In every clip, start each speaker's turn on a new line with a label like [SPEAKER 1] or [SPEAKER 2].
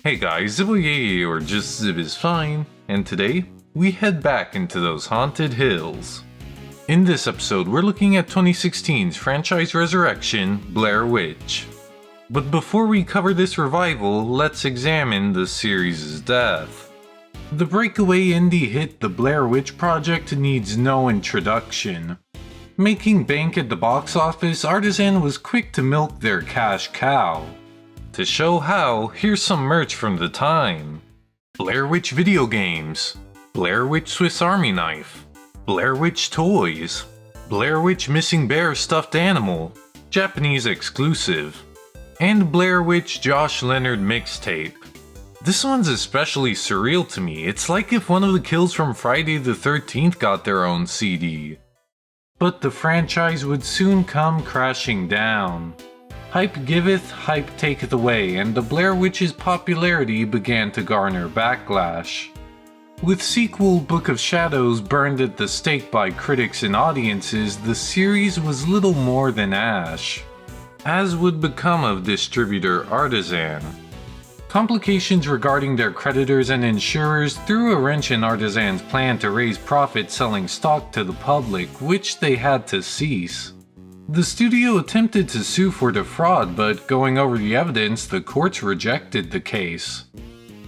[SPEAKER 1] Hey guys, Zibboyeye or just Zib is fine, and today we head back into those haunted hills. In this episode, we're looking at 2016's franchise resurrection, Blair Witch. But before we cover this revival, let's examine the series' death. The breakaway indie hit The Blair Witch Project needs no introduction. Making bank at the box office, Artisan was quick to milk their cash cow. To show how, here's some merch from the time. Blair Witch video games, Blair Witch Swiss Army knife, Blair Witch toys, Blair Witch missing bear stuffed animal, Japanese exclusive, and Blair Witch Josh Leonard mixtape. This one's especially surreal to me. It's like if one of the kills from Friday the 13th got their own CD. But the franchise would soon come crashing down. Hype giveth, hype taketh away, and the Blair Witch's popularity began to garner backlash. With sequel Book of Shadows burned at the stake by critics and audiences, the series was little more than ash, as would become of distributor Artisan. Complications regarding their creditors and insurers threw a wrench in Artisan's plan to raise profit selling stock to the public, which they had to cease. The studio attempted to sue for defraud, but going over the evidence, the courts rejected the case.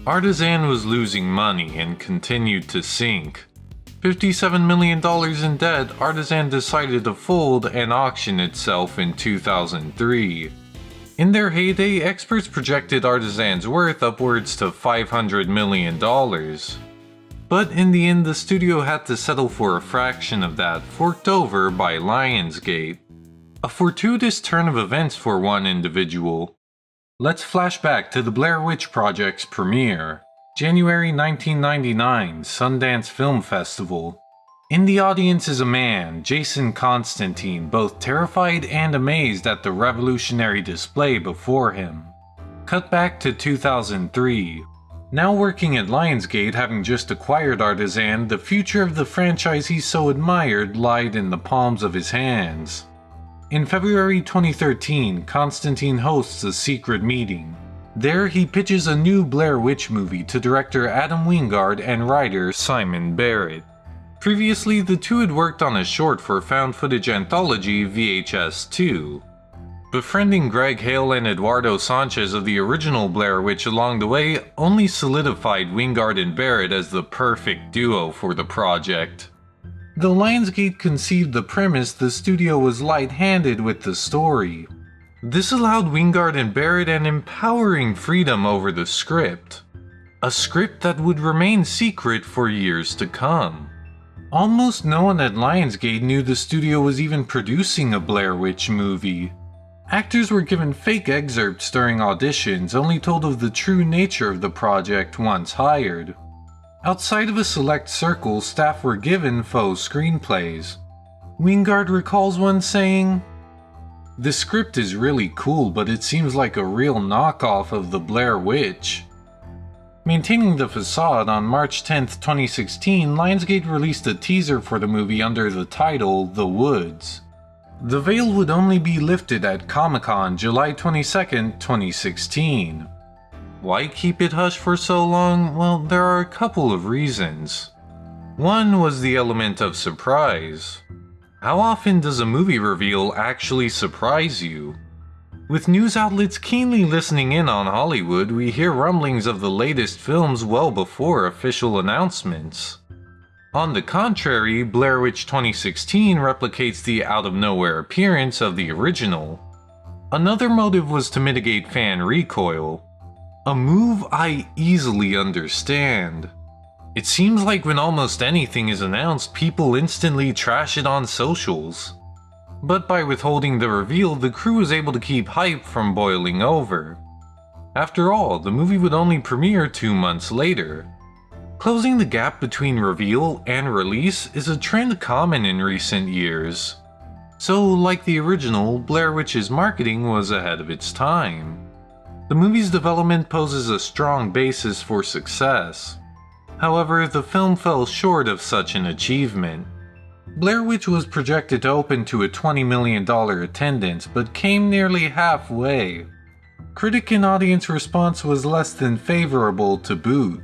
[SPEAKER 1] Artisan was losing money and continued to sink. $57 million in debt, Artisan decided to fold and auction itself in 2003. In their heyday, experts projected Artisan's worth upwards to $500 million. But in the end, the studio had to settle for a fraction of that, forked over by Lionsgate. A fortuitous turn of events for one individual. Let's flash back to the Blair Witch Project's premiere. January 1999, Sundance Film Festival. In the audience is a man, Jason Constantine, both terrified and amazed at the revolutionary display before him. Cut back to 2003. Now working at Lionsgate, having just acquired Artisan, the future of the franchise he so admired lied in the palms of his hands. In February 2013, Constantine hosts a secret meeting. There he pitches a new Blair Witch movie to director Adam Wingard and writer Simon Barrett. Previously, the two had worked on a short for found footage anthology VHS 2. Befriending Greg Hale and Eduardo Sanchez of the original Blair Witch along the way only solidified Wingard and Barrett as the perfect duo for the project. Though Lionsgate conceived the premise, the studio was light-handed with the story. This allowed Wingard and Barrett an empowering freedom over the script. A script that would remain secret for years to come. Almost no one at Lionsgate knew the studio was even producing a Blair Witch movie. Actors were given fake excerpts during auditions, only told of the true nature of the project once hired. Outside of a select circle, staff were given faux screenplays. Wingard recalls one saying, "The script is really cool, but it seems like a real knockoff of the Blair Witch." Maintaining the facade, on March 10, 2016, Lionsgate released a teaser for the movie under the title The Woods. The veil would only be lifted at Comic-Con July 22, 2016. Why keep it hush for so long? Well, there are a couple of reasons. One was the element of surprise. How often does a movie reveal actually surprise you? With news outlets keenly listening in on Hollywood, we hear rumblings of the latest films well before official announcements. On the contrary, Blair Witch 2016 replicates the out-of-nowhere appearance of the original. Another motive was to mitigate fan recoil. A move I easily understand. It seems like when almost anything is announced, people instantly trash it on socials. But by withholding the reveal, the crew was able to keep hype from boiling over. After all, the movie would only premiere 2 months later. Closing the gap between reveal and release is a trend common in recent years. So, like the original, Blair Witch's marketing was ahead of its time. The movie's development poses a strong basis for success. However, the film fell short of such an achievement. Blair Witch was projected to open to a $20 million attendance, but came nearly halfway. Critic and audience response was less than favorable to boot.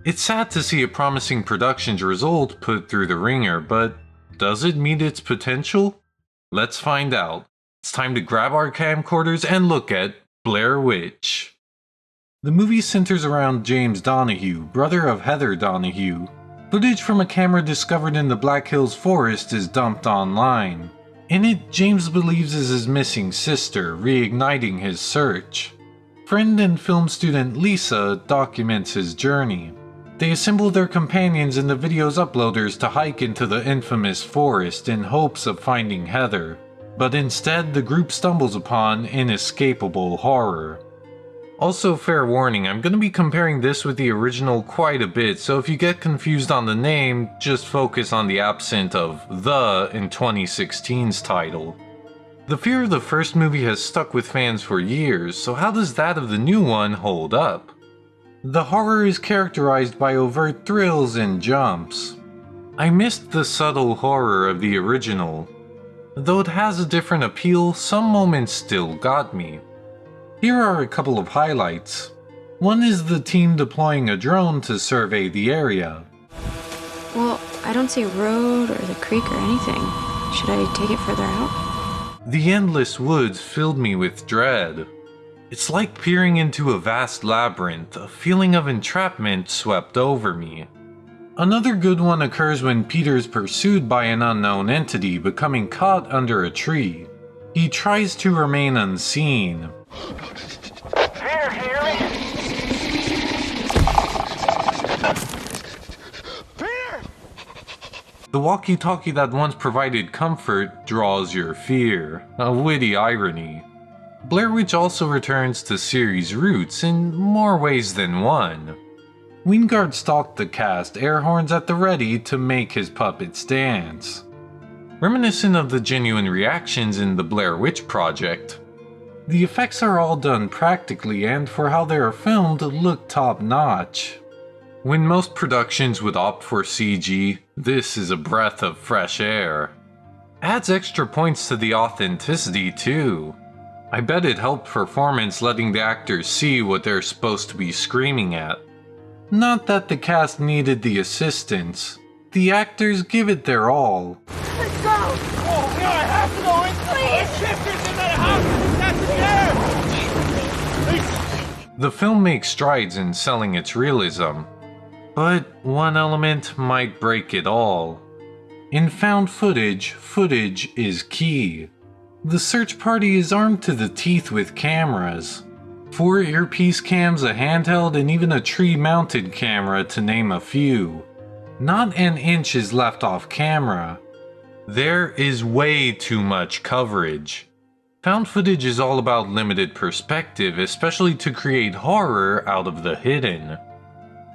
[SPEAKER 1] It's sad to see a promising production's result put through the ringer, but does it meet its potential? Let's find out. It's time to grab our camcorders and look at Blair Witch. The movie centers around James Donahue, brother of Heather Donahue. Footage from a camera discovered in the Black Hills forest is dumped online. In it, James believes is his missing sister, reigniting his search. Friend and film student Lisa documents his journey. They assemble their companions and the video's uploaders to hike into the infamous forest in hopes of finding Heather, but instead the group stumbles upon inescapable horror. Also, fair warning, I'm going to be comparing this with the original quite a bit, so if you get confused on the name, just focus on the absent of "the" in 2016's title. The fear of the first movie has stuck with fans for years, so how does that of the new one hold up? The horror is characterized by overt thrills and jumps. I missed the subtle horror of the original. Though it has a different appeal, some moments still got me. Here are a couple of highlights. One is the team deploying a drone to survey the area.
[SPEAKER 2] Well, I don't see a road or the creek or anything. Should I take it further out?
[SPEAKER 1] The endless woods filled me with dread. It's like peering into a vast labyrinth. A feeling of entrapment swept over me. Another good one occurs when Peter is pursued by an unknown entity, becoming caught under a tree. He tries to remain unseen.
[SPEAKER 3] Peter, can you hear me? Peter!
[SPEAKER 1] The walkie-talkie that once provided comfort draws your fear. A witty irony. Blair Witch also returns to series' roots in more ways than one. Wingard stalked the cast, air horns at the ready to make his puppets dance. Reminiscent of the genuine reactions in the Blair Witch Project. The effects are all done practically and for how they are filmed look top-notch. When most productions would opt for CG, this is a breath of fresh air. Adds extra points to the authenticity too. I bet it helped performance letting the actors see what they're supposed to be screaming at. Not that the cast needed the assistance. The actors give it their all.
[SPEAKER 3] Let's go! Oh, no, I have to go in! Please! Shifters in that house! That's the
[SPEAKER 1] The film makes strides in selling its realism. But one element might break it all. In found footage, footage is key. The search party is armed to the teeth with cameras. 4 earpiece cams, a handheld, and even a tree-mounted camera to name a few. Not an inch is left off camera. There is way too much coverage. Found footage is all about limited perspective, especially to create horror out of the hidden.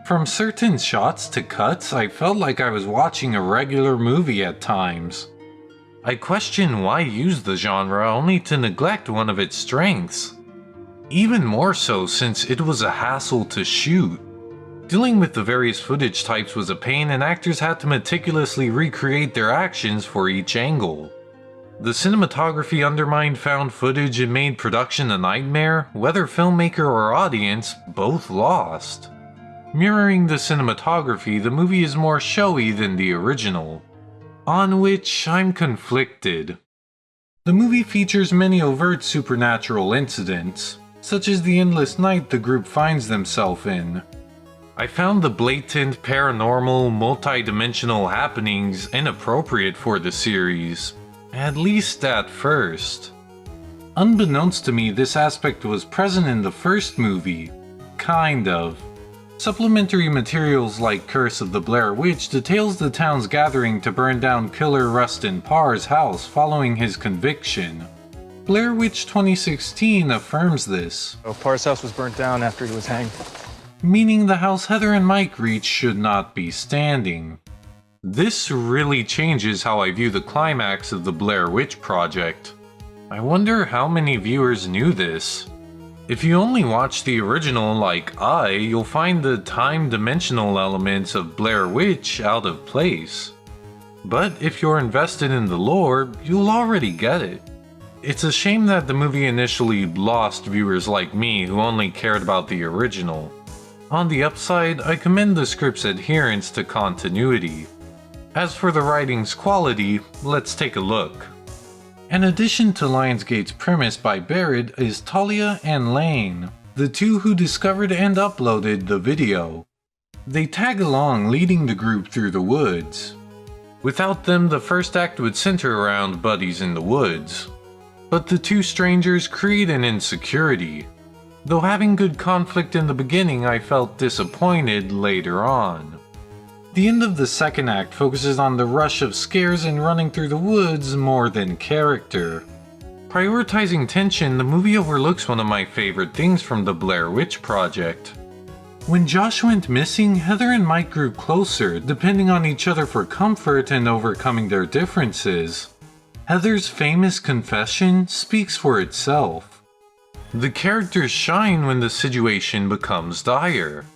[SPEAKER 1] From certain shots to cuts, I felt like I was watching a regular movie at times. I question why use the genre only to neglect one of its strengths. Even more so since it was a hassle to shoot. Dealing with the various footage types was a pain and actors had to meticulously recreate their actions for each angle. The cinematography undermined found footage and made production a nightmare, whether filmmaker or audience, both lost. Mirroring the cinematography, the movie is more showy than the original. On which I'm conflicted. The movie features many overt supernatural incidents, such as the endless night the group finds themselves in. I found the blatant, paranormal, multi-dimensional happenings inappropriate for the series, at least at first. Unbeknownst to me, this aspect was present in the first movie, kind of. Supplementary materials like Curse of the Blair Witch details the town's gathering to burn down killer Rustin Parr's house following his conviction. Blair Witch 2016 affirms this.
[SPEAKER 4] Parr's house was burnt down after he was hanged.
[SPEAKER 1] Meaning the house Heather and Mike reached should not be standing. This really changes how I view the climax of the Blair Witch Project. I wonder how many viewers knew this. If you only watch the original like you'll find the time-dimensional elements of Blair Witch out of place. But if you're invested in the lore, you'll already get it. It's a shame that the movie initially lost viewers like me who only cared about the original. On the upside, I commend the script's adherence to continuity. As for the writing's quality, let's take a look. An addition to Lionsgate's premise by Barrett is Talia and Lane, the two who discovered and uploaded the video. They tag along, leading the group through the woods. Without them, the first act would center around buddies in the woods. But the two strangers create an insecurity. Though having good conflict in the beginning, I felt disappointed later on. The end of the second act focuses on the rush of scares and running through the woods more than character. Prioritizing tension, the movie overlooks one of my favorite things from the Blair Witch project. When Josh went missing, Heather and Mike grew closer, depending on each other for comfort and overcoming their differences. Heather's famous confession speaks for itself. The characters shine when the situation becomes dire.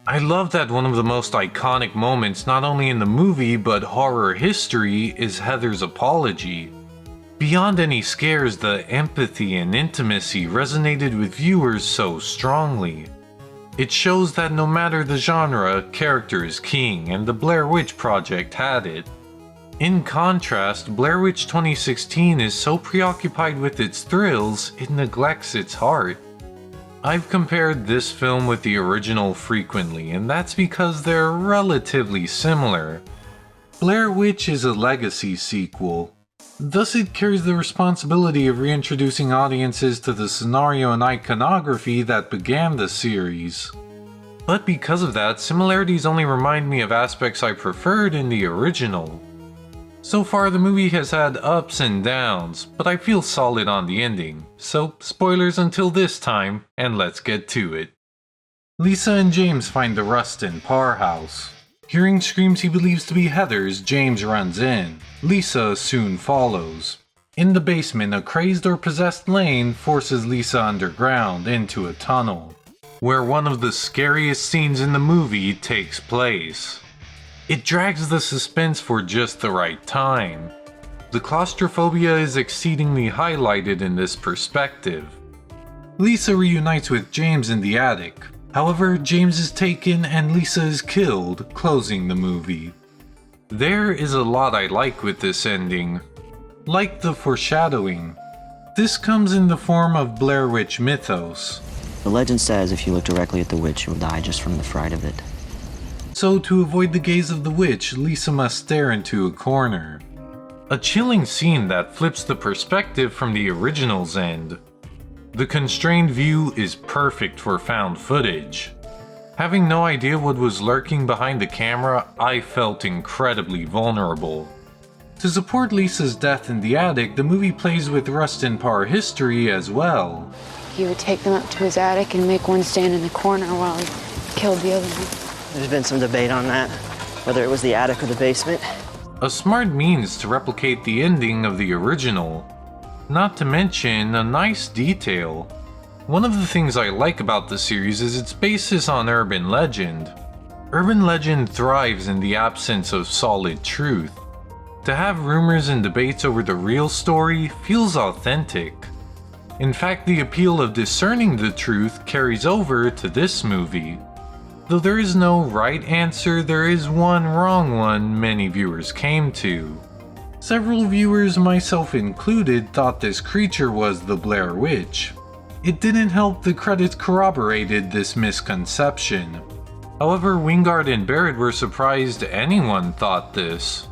[SPEAKER 1] I love that one of the most iconic moments not only in the movie but horror history is Heather's apology. Beyond any scares, the empathy and intimacy resonated with viewers so strongly. It shows that no matter the genre, character is king, and the Blair Witch Project had it. In contrast, Blair Witch 2016 is so preoccupied with its thrills, it neglects its heart. I've compared this film with the original frequently, and that's because they're relatively similar. Blair Witch is a legacy sequel. Thus it carries the responsibility of reintroducing audiences to the scenario and iconography that began the series. But because of that, similarities only remind me of aspects I preferred in the original. So far the movie has had ups and downs, but I feel solid on the ending, so spoilers until this time, and let's get to it. Lisa and James find the Rustin Parr house. Hearing screams he believes to be Heather's, James runs in. Lisa soon follows. In the basement, a crazed or possessed Lane forces Lisa underground into a tunnel, where one of the scariest scenes in the movie takes place. It drags the suspense for just the right time. The claustrophobia is exceedingly highlighted in this perspective. Lisa reunites with James in the attic. However, James is taken and Lisa is killed, closing the movie. There is a lot I like with this ending. Like the foreshadowing. This comes in the form of Blair Witch mythos.
[SPEAKER 5] The legend says if you look directly at the witch, you'll die just from the fright of it.
[SPEAKER 1] So to avoid the gaze of the witch, Lisa must stare into a corner. A chilling scene that flips the perspective from the original's end. The constrained view is perfect for found footage. Having no idea what was lurking behind the camera, I felt incredibly vulnerable. To support Lisa's death in the attic, the movie plays with Rustin Parr history as well.
[SPEAKER 2] He would take them up to his attic and make one stand in the corner while he killed the other one.
[SPEAKER 5] There's been some debate on that, whether it was the attic or the basement.
[SPEAKER 1] A smart means to replicate the ending of the original. Not to mention a nice detail. One of the things I like about the series is its basis on urban legend. Urban legend thrives in the absence of solid truth. To have rumors and debates over the real story feels authentic. In fact, the appeal of discerning the truth carries over to this movie. Though there is no right answer, there is one wrong one many viewers came to. Several viewers, myself included, thought this creature was the Blair Witch. It didn't help the credits corroborated this misconception. However, Wingard and Barrett were surprised anyone thought this.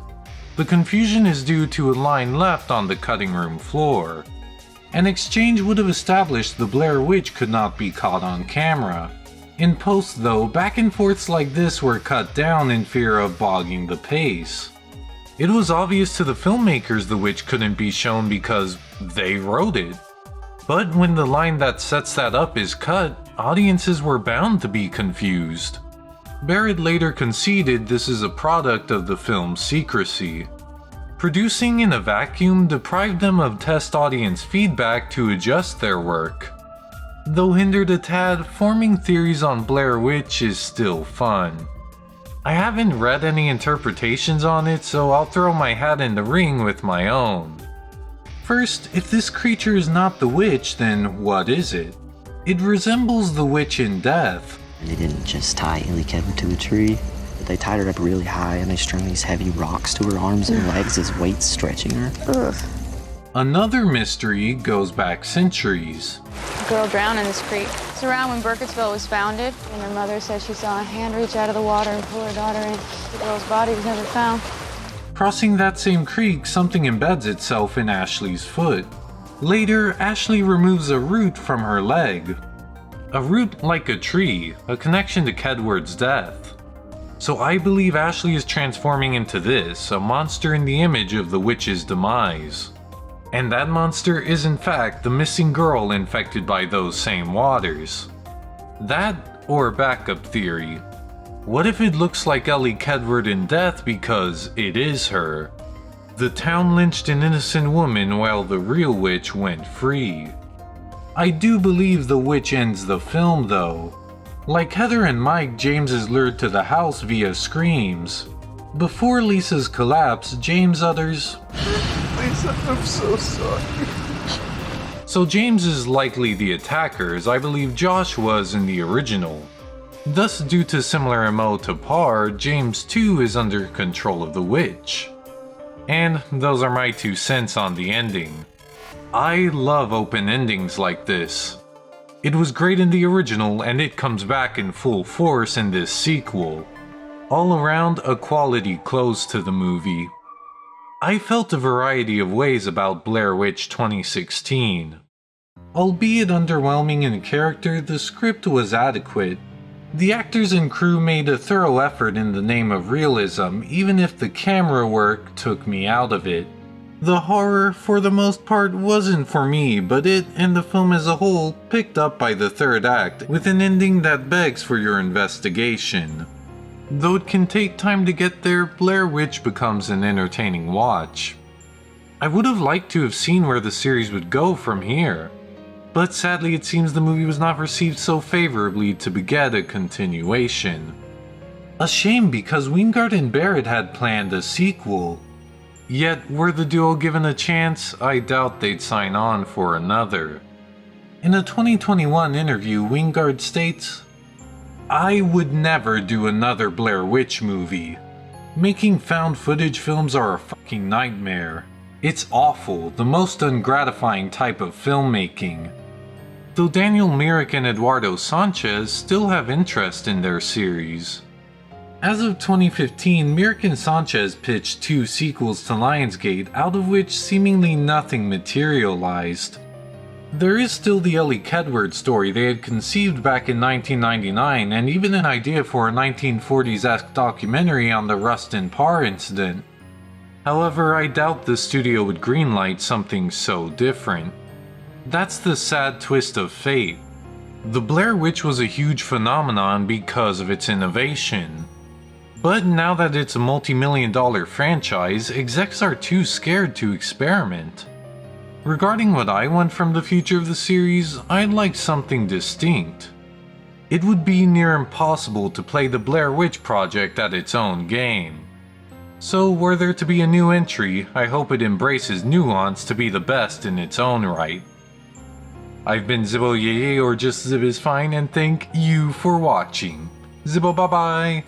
[SPEAKER 1] The confusion is due to a line left on the cutting room floor. An exchange would have established the Blair Witch could not be caught on camera. In post though, back and forths like this were cut down in fear of bogging the pace. It was obvious to the filmmakers the witch couldn't be shown because they wrote it. But when the line that sets that up is cut, audiences were bound to be confused. Barrett later conceded this is a product of the film's secrecy. Producing in a vacuum deprived them of test audience feedback to adjust their work. Though hindered a tad, forming theories on Blair Witch is still fun. I haven't read any interpretations on it, so I'll throw my hat in the ring with my own. First, if this creature is not the witch, then what is it? It resembles the witch in Death.
[SPEAKER 5] They didn't just tie Illy Kedward to a tree, but they tied her up really high and they strung these heavy rocks to her arms and legs as weights stretching her.
[SPEAKER 2] Ugh.
[SPEAKER 1] Another mystery goes back centuries.
[SPEAKER 6] A girl drowned in this creek. It's around when Burkittsville was founded, and her mother said she saw a hand reach out of the water and pull her daughter in. The girl's body was never found.
[SPEAKER 1] Crossing that same creek, something embeds itself in Ashley's foot. Later, Ashley removes a root from her leg. A root like a tree, a connection to Kedward's death. So I believe Ashley is transforming into this, a monster in the image of the witch's demise. And that monster is in fact the missing girl infected by those same waters. That, or backup theory. What if it looks like Ellie Kedward in Death because it is her? The town lynched an innocent woman while the real witch went free. I do believe the witch ends the film though. Like Heather and Mike, James is lured to the house via screams. Before Lisa's collapse, James utters,
[SPEAKER 3] Lisa, I'm so sorry.
[SPEAKER 1] so James is likely the attacker, as I believe Josh was in the original. Thus, due to similar MO to Parr, James too is under control of the witch. And those are my 2 cents on the ending. I love open endings like this. It was great in the original and it comes back in full force in this sequel. All around, a quality close to the movie. I felt a variety of ways about Blair Witch 2016. Albeit underwhelming in character, the script was adequate. The actors and crew made a thorough effort in the name of realism, even if the camera work took me out of it. The horror, for the most part, wasn't for me, but it, and the film as a whole, picked up by the third act, with an ending that begs for your investigation. Though it can take time to get there, Blair Witch becomes an entertaining watch. I would have liked to have seen where the series would go from here, but sadly it seems the movie was not received so favorably to beget a continuation. A shame because Wingard and Barrett had planned a sequel. Yet, were the duo given a chance, I doubt they'd sign on for another. In a 2021 interview, Wingard states, "I would never do another Blair Witch movie. Making found footage films are a fucking nightmare. It's awful, the most ungratifying type of filmmaking." Though Daniel Myrick and Eduardo Sanchez still have interest in their series. As of 2015, Myrick and Sanchez pitched 2 sequels to Lionsgate, out of which seemingly nothing materialized. There is still the Ellie Kedward story they had conceived back in 1999, and even an idea for a 1940s-esque documentary on the Rustin Parr incident. However, I doubt the studio would greenlight something so different. That's the sad twist of fate. The Blair Witch was a huge phenomenon because of its innovation. But now that it's a multi-million-dollar franchise, execs are too scared to experiment. Regarding what I want from the future of the series, I'd like something distinct. It would be near impossible to play the Blair Witch Project at its own game. So were there to be a new entry, I hope it embraces nuance to be the best in its own right. I've been Zibboyeye, or just Zib is fine, and thank you for watching. Zibbo, bye bye!